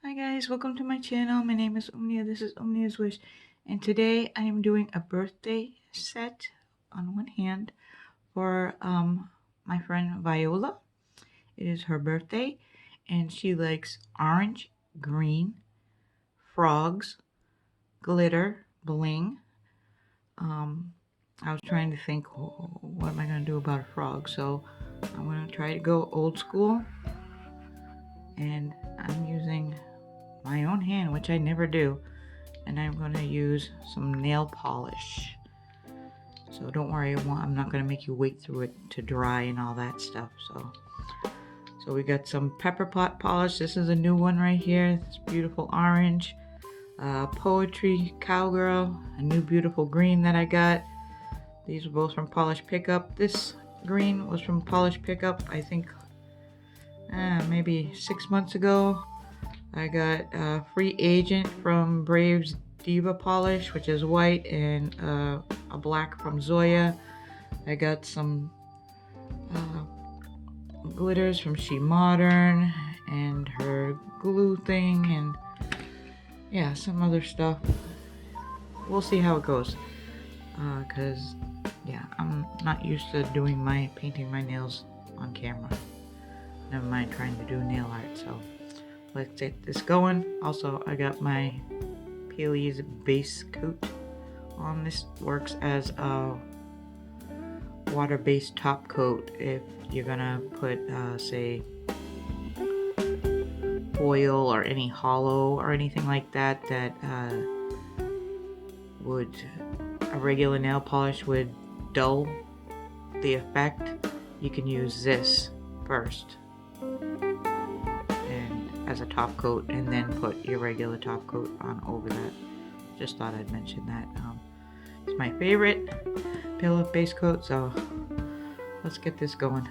Hi guys, welcome to my channel. My name is Omnia. This is Omnia's Wish, and today I am doing a birthday set on one hand for my friend Viola. It is her birthday, and she likes orange, green, frogs, glitter, bling. I was trying to think, what am I going to do about a frog? So I'm going to try to go old school, and I'm using my own hand, which I never do. And I'm going to use some nail polish. So don't worry, I'm not going to make you wait through it to dry and all that stuff. So we got some pepper pot polish. This is a new one right here. This beautiful orange. Poetry Cowgirl, a new beautiful green that I got. These were both from Polish Pickup. This green was from Polish Pickup, I think maybe 6 months ago. I got Free Agent from Braves Diva Polish, which is white, and a black from Zoya. I got some glitters from She Modern and her glue thing, and yeah, some other stuff. We'll see how it goes, because yeah, I'm not used to painting my nails on camera. Never mind trying to do nail art, so let's get this going. Also, I got my Peely's base coat on. This works as a water-based top coat if you're gonna put say foil or any hollow or anything like that would a regular nail polish would dull the effect. You can use this first and as a top coat, and then put your regular top coat on over that. Just thought I'd mention that. It's my favorite pillow base coat, so let's get this going.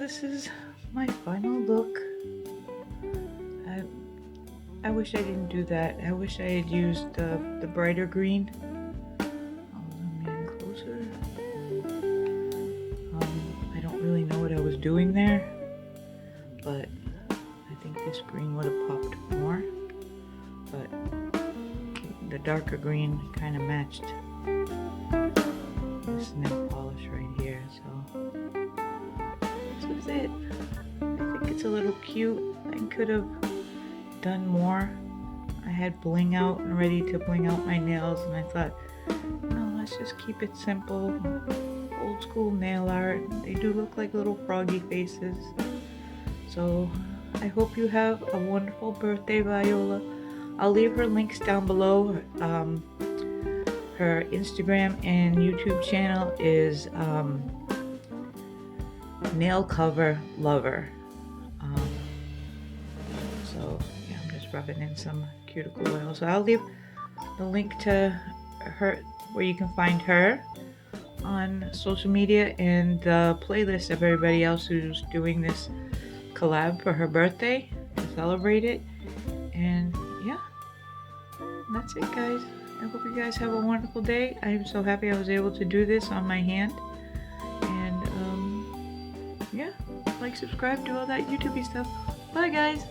this is my final look. I wish I didn't do that. I wish I had used the brighter green. I'll zoom in closer. I don't really know what I was doing there, but I think this green would have popped more. But the darker green kind of matched this nail polish right here, so this is it. I think it's a little cute. I could have done more. I had bling out and ready to bling out my nails, and I thought, no, let's just keep it simple. Old school nail art. They do look like little froggy faces. So I hope you have a wonderful birthday, Viola. I'll leave her links down below. Her Instagram and YouTube channel is nailcoverlover. So yeah, I'm just rubbing in some cuticle oil. So I'll leave the link to her where you can find her on social media and the playlist of everybody else who's doing this collab for her birthday to celebrate it. And yeah, that's it, guys. I hope you guys have a wonderful day. I'm so happy I was able to do this on my hand. And yeah, like, subscribe, do all that YouTubey stuff. Bye, guys.